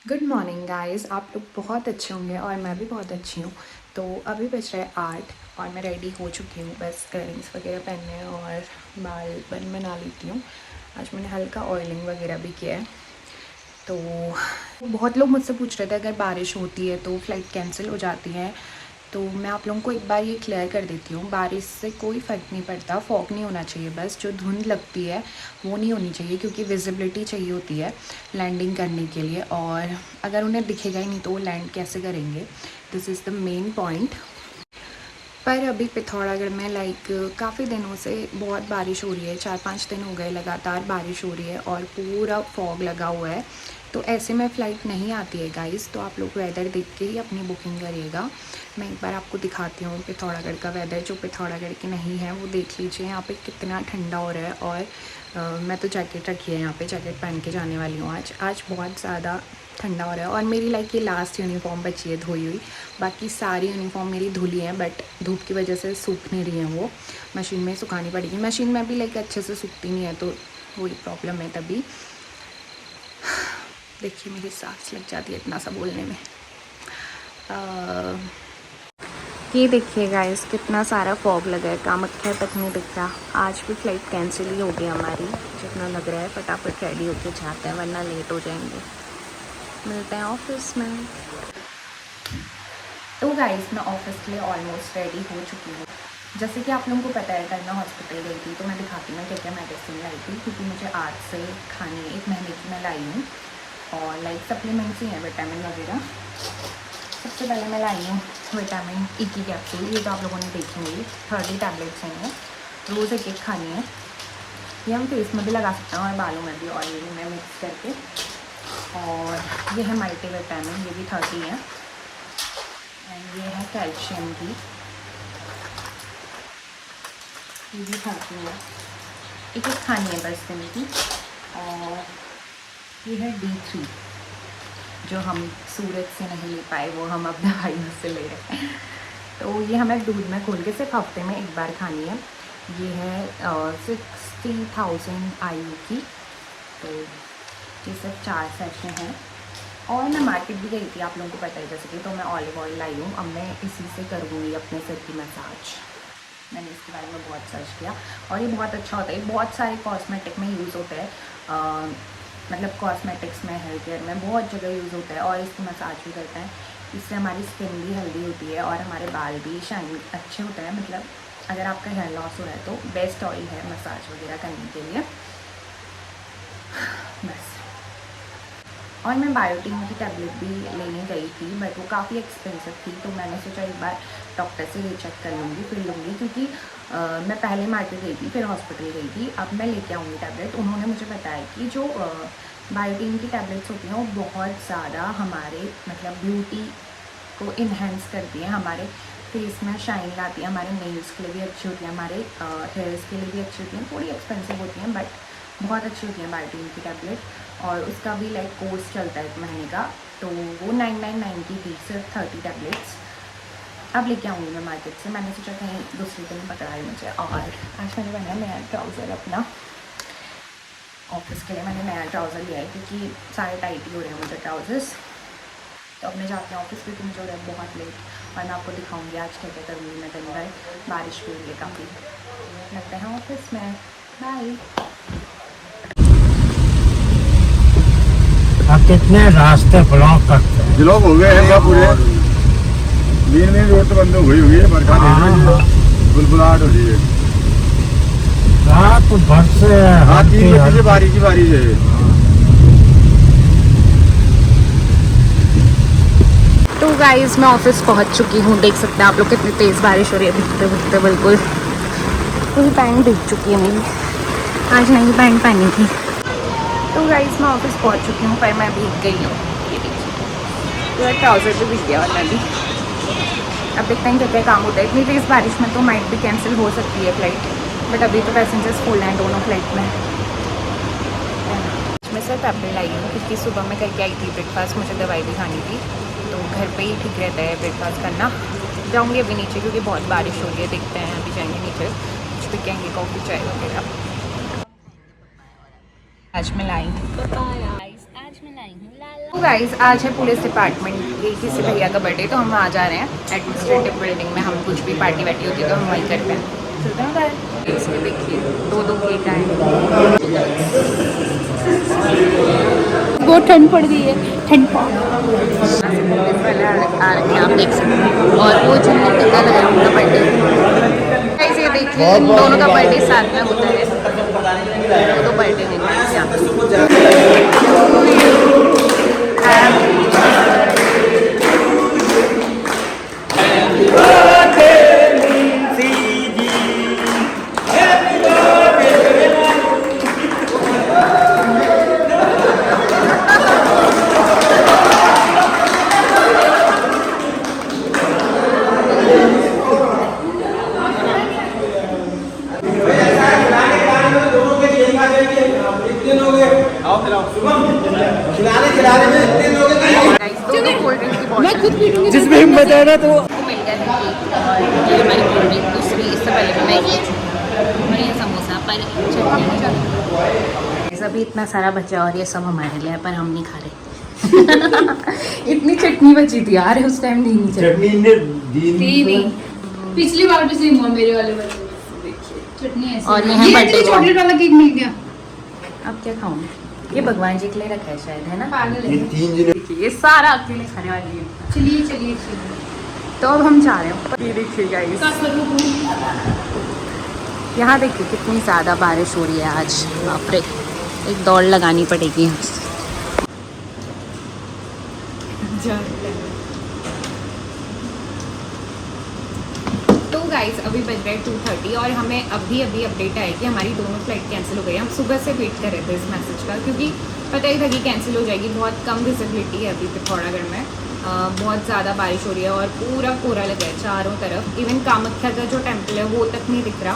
Good morning guys. आप लोग बहुत अच्छे होंगे और मैं भी बहुत अच्छी हूँ। तो अभी बज रहा है 8 और मैं रेडी हो चुकी हूँ, बस इयरिंग्स वगैरह पहनने हैं और बाल बना लेती हूँ। आज मैंने हल्का ऑयलिंग वगैरह भी किया है। तो बहुत लोग मुझसे पूछ रहे थे अगर बारिश होती है तो फ़्लाइट कैंसिल हो जाती है। तो मैं आप लोगों को एक बार ये क्लियर कर देती हूँ, बारिश से कोई फ़र्क नहीं पड़ता। फॉग नहीं होना चाहिए, बस जो धुंध लगती है वो नहीं होनी चाहिए, क्योंकि विजिबिलिटी चाहिए होती है लैंडिंग करने के लिए। और अगर उन्हें दिखेगा ही नहीं तो वो लैंड कैसे करेंगे? This is the main point. पर अभी पिथौरागढ़ में काफ़ी दिनों से बहुत बारिश हो रही है, 4-5 दिन हो गए लगातार बारिश हो रही है और पूरा फॉग लगा हुआ है। तो ऐसे में फ़्लाइट नहीं आती है गाइस, तो आप लोग वेदर देख के ही अपनी बुकिंग करिएगा। मैं एक बार आपको दिखाती हूँ पिथौरागढ़ का वेदर। जो पिथौरागढ़ की नहीं है वो देख लीजिए यहाँ पे कितना ठंडा हो रहा है। और मैं तो जैकेट रखी है यहाँ पे, जैकेट पहन के जाने वाली हूँ। आज बहुत ज़्यादा ठंडा हो रहा है और मेरी ये लास्ट यूनिफॉर्म बची है धोई हुई। बाकी सारी यूनिफॉर्म मेरी धुली हैं, बट धूप की वजह से सूख नहीं रही हैं, वो मशीन में सुखानी पड़ेगी। मशीन में भी अच्छे से सूखती नहीं है, तो वही प्रॉब्लम है। तभी देखिए मेरी सांस लग जाती है इतना सा बोलने में। ये देखिए गाइस कितना सारा फॉग लगा है, कामाख्या तक नहीं दिख रहा। आज भी फ़्लाइट कैंसिल ही हो गई हमारी, जितना लग रहा है। फटाफट रेडी होके जाते हैं वरना लेट हो जाएंगे। मिलते हैं ऑफिस में। तो गाइस मैं ऑफिस के लिए ऑलमोस्ट रेडी हो चुकी हूँ। जैसे कि आप लोगों को पता है, कल मैं हॉस्पिटल गई थी, तो मैं दिखाती हूँ क्या क्या मेडिसिन लाई थी, क्योंकि मुझे आज से खानी है। 1 महीने की मैं लाई हूँ और सप्लीमेंट्स ही हैं, विटामिन वगैरह। सबसे पहले मैं लाई हूँ विटामिन ई की कैप्सूल। ये तो आप लोगों ने देखी होंगी, 30 टैबलेट्स हैं ये, रोज़ एक एक खानी है। ये हम फेस में भी लगा सकते हैं और बालों में भी, ऑयल में मिक्स करके। और ये है मल्टी विटामिन, ये भी 30 है। एंड ये है कैल्शियम की, ये भी 30 है। एक एक खानी है बस दिन की। और ये है D3, जो हम सूरज से नहीं ले पाए, वो हम अपने भाइयों से ले रहे हैं। तो ये हमें दूध में घोल के सिर्फ हफ्ते में एक बार खानी है। ये है 60,000 IU की। तो ये सिर्फ 4 सेशन हैं। और मैं मार्केट भी गई थी, आप लोगों को पता है जैसे कि, तो मैं ऑलिव ऑयल लाई हूँ। अब मैं इसी से करूँगी अपने सिर की मसाज। मैंने इसके बारे में बहुत सर्च किया और ये बहुत अच्छा होता है। बहुत सारे कॉस्मेटिक में यूज़ होता है, कॉस्मेटिक्स में, हेयर केयर में बहुत जगह यूज़ होता है। और इसकी मसाज भी करते हैं, इससे हमारी स्किन भी हेल्दी होती है और हमारे बाल भी शाइन अच्छे होते हैं। अगर आपका हेयर लॉस हो रहा है तो बेस्ट ऑयल है मसाज वगैरह करने के लिए। बस। और मैं बायोटीन की टैबलेट भी लेने गई थी, बट वो काफ़ी एक्सपेंसिव थी, तो मैंने सोचा एक बार डॉक्टर से ये चेक कर लूँगी फिर लूँगी, क्योंकि मैं पहले मार्केट गई थी फिर हॉस्पिटल गई थी। अब मैं लेके आऊँगी टैबलेट। उन्होंने मुझे बताया कि जो बायोटीन की टैबलेट्स होती हैं वो बहुत ज़्यादा हमारे ब्यूटी को इन्हेंस करती हैं, हमारे फेस में शाइन लाती है, हमारे नेल्स के लिए भी अच्छी होती है, हमारे हेयर्स के लिए भी अच्छी होती हैं। थोड़ी एक्सपेंसिव होती हैं बट बहुत अच्छी होती है बायोटीन की टैबलेट। और उसका भी कोर्स चलता है 1 महीने का, तो वो 999 की थी, सिर्फ 30 टैबलेट्स। अब लेके आऊँगी मैं मार्केट से। मैंने सोचा कहीं दूसरी दिन पकड़ा है मुझे। और आज मैंने पहना नया ट्राउज़र अपना, ऑफिस के लिए मैंने नया ट्राउज़र लिया है, क्योंकि सारे टाइट ही हो रहे हैं मुझे ट्राउज़र्स। तो अब मैं जाती हूँ ऑफिस, क्योंकि मुझे हो रहा है बहुत लेट। और मैं आपको दिखाऊँगी आज क्या क्या करूँगी मैं दिन भर। बारिश भी हुई है काफ़ी। लगते हैं ऑफिस में, बाय। अब कितने रास्ते ब्लॉक करते हैं, ब्लॉक हो गए हैं पूरे। मेन रोड तो बंद हो गई हुई है, बरखा बुलबुलाहट हो रही है। रात भर से। हाँ, 3 बजे से बारिश ही बारिश है। तो गाइस मैं ऑफिस पहुंच चुकी हूँ। देख सकते हैं आप लोग कितनी तेज़ बारिश हो रही है, भीगते भीगते बिल्कुल। पूरी पैंट भीग चुकी है मेरी, आज नई पैंट पहनी थी। तो गाइस मैं ऑफिस पहुंच चुकी हूँ, पर मैं भीग गई हूँ। ये देखिए पूरा ट्राउज़र भी भीग गया और मैं भी। अब देखते हैं क्या क्या काम होता है। इतनी तेज़ बारिश में तो माइट भी कैंसिल हो सकती है फ़्लाइट, बट अभी तो पैसेंजर्स फुल हैं दोनों फ्लाइट में। मैं सिर्फ एप्पल लाई हूँ, क्योंकि सुबह मैं करके आई थी ब्रेकफास्ट, मुझे दवाई भी खानी थी, तो घर पे ही ठीक रहता है ब्रेकफास्ट करना। जाऊँगी अभी नीचे, क्योंकि बहुत बारिश हो रही है। देखते हैं अभी जाएंगे नीचे, कुछ भी कहेंगे, कॉफ़ी चाय वगैरह। आज मैं लाई आज मैं लाई हूँ लाला। तो गाइस आज है पुलिस डिपार्टमेंट के किसी भैया का बर्थडे, तो हम आ जा रहे हैं एडमिनिस्ट्रेटिव बिल्डिंग में। हम कुछ भी पार्टी वार्टी होती है तो हम वहीं करते हैं। चलते हैं बाहर। इसमें देखिए 2-2 केक आए। बहुत ठंड पड़ गई है, ठंड पुलिस वाले आ रखे हैं, आप देख सकते हैं। और वो जिनको टीका लगा है उनका बर्थडे। गाइस ये देखिए इन दोनों का बर्थडे साथ में होता है। दो बर्थडे नहीं जिसमें हिम्मत है ना तो मिल गया था केक और ये हमारी कोल्ड ड्रिंक दूसरी। इससे पहले भी मैं ये और ये समोसा पर चटनी अभी इतना सारा बचा और ये सब हमारे लिए है, पर हम नहीं खा रहे। इतनी चटनी बची थी यार उस टाइम नहीं चटनी ने नहीं पिछली बार भी सेम हुआ मेरे वाले बर्थडे। चटनी ऐसी और ये है बर्थडे चॉकलेट वाला केक मिल गया। अब क्या खाऊं? ये भगवान जी के लिए रखा है शायद, है ना? पागल ये है। 3 जने देखिए ये सारा अकेले खाने वाली है। चलिए चलिए चलिए तो अब हम जा रहे हैं। ये देखिए गाइस, यहाँ देखिए कितनी ज़्यादा बारिश हो रही है आज। बाप रे, एक दौड़ लगानी पड़ेगी यहाँ से। तो गाइस अभी बज रहे 2:30 और हमें अभी अपडेट आई कि हमारी दोनों फ्लाइट कैंसिल हो गई। हम सुबह से वेट कर रहे थे इस मैसेज का, क्योंकि पता ही था कि कैंसिल हो जाएगी। बहुत कम विजिबिलिटी है अभी पिथौरागढ़ में। बहुत ज़्यादा बारिश हो रही है और पूरा कोहरा लगा है चारों तरफ। इवन कामाख्या का जो टेम्पल है वो तक नहीं दिख रहा,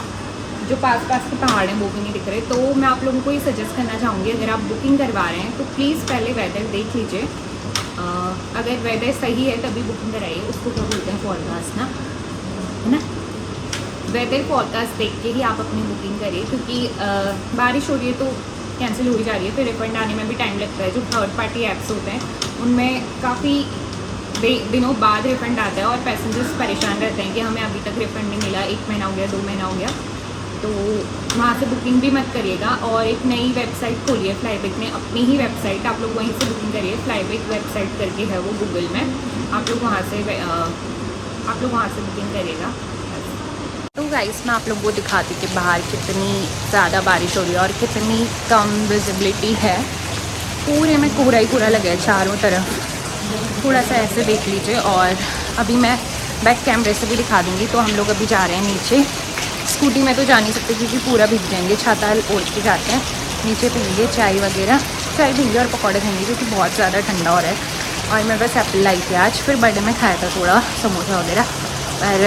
जो पास के पहाड़ हैं वो भी नहीं दिख रहे। तो मैं आप लोगों को ये सजेस्ट करना चाहूँगी, अगर आप बुकिंग करवा रहे हैं तो प्लीज़ पहले वेदर देख लीजिए। अगर वेदर सही है तभी बुकिंग कराइए। उसको क्या बोलते हैं, फॉरकास्ट ना, है ना? वेदर फॉरकास्ट देख के ही आप अपनी बुकिंग करिए, क्योंकि बारिश हो रही है तो कैंसिल हो ही जा रही है। फिर रिफंड आने में भी टाइम लगता है। जो थर्ड पार्टी ऐप्स होते हैं उनमें काफ़ी दिनों बाद रिफंड आता है और पैसेंजर्स परेशान रहते हैं कि हमें अभी तक रिफंड नहीं मिला, 1 महीना हो गया, 2 महीना हो गया। तो वहाँ से बुकिंग भी मत करिएगा। और एक नई वेबसाइट खोली है फ्लाईबिग ने, अपनी ही वेबसाइट, आप लोग वहीं से बुकिंग करिए। फ्लाईबिग वेबसाइट करके है वो गूगल में, आप लोग वहाँ से बुकिंग करिएगा। तो गाइस मैं आप लोगों को दिखाती कि बाहर कितनी ज़्यादा बारिश हो रही है और कितनी कम विजिबिलिटी है। पूरे में कोहरा ही कोहरा लगा है चारों तरफ। थोड़ा सा ऐसे देख लीजिए। और अभी मैं बैक कैमरे से भी दिखा दूँगी। तो हम लोग अभी जा रहे हैं नीचे। स्कूटी में तो जा नहीं सकते क्योंकि पूरा भीग जाएंगे। छाता ओढ़ के जाते हैं, नीचे पीएंगे चाय वगैरह, चाय पीएंगे और पकौड़े खाएंगे क्योंकि बहुत ज़्यादा ठंडा हो रहा है। और मैं बस एप्पल लाई थी आज, फिर बर्थडे में खाया था थोड़ा समोसा वगैरह। पर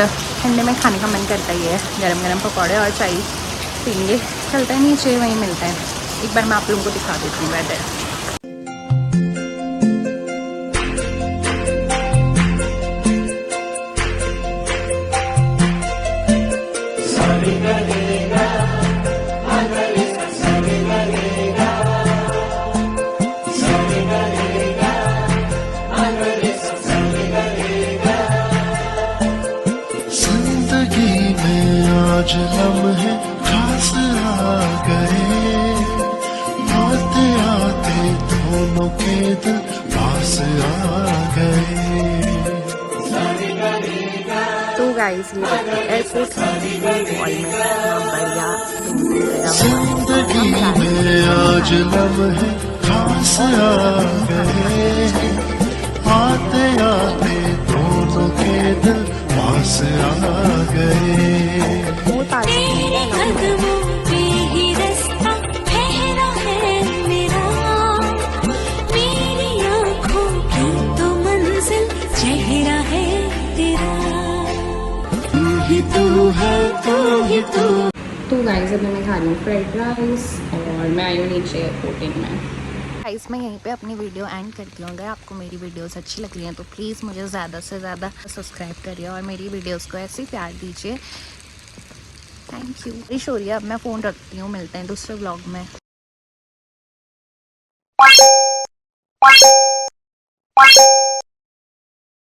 ठंडे में खाने का मन करता ही है, गरम गरम पकौड़े और चाय पीएंगे। चलते हैं नीचे, वहीं मिलता है। एक बार मैं आप लोगों को दिखा देती हूँ वेदर। आज लम्हे खास आ गए, आते आते दोनों के दिल पास आ गए। तो गाइस ये एयरपोर्ट मॉल में बढ़िया जिंदगी में आज लम्हे खास आ गए, आते आते दोनों के दिल पास आ गए। कदमों पे ही रास्ता ठहरा है मेरा, मेरी आँखों की तो मंजिल चेहरा है तेरा, तू ही तू है, तू ही तू। तो गाइस अभी मैं खा रही हूँ फ्राइड राइस और मैं आई हूँ नीचे एयरपोर्ट में। गाइस मैं यहीं पे अपनी वीडियो एंड करती हूँ। अगर आपको मेरी वीडियोस अच्छी लग रही हैं तो प्लीज़ मुझे ज़्यादा से ज़्यादा सब्सक्राइब करिए और मेरी वीडियोस को ऐसे ही प्यार दीजिए। Thank you. बारिश हो रही है, अब मैं फ़ोन रखती हूँ। मिलते हैं दूसरे व्लॉग में।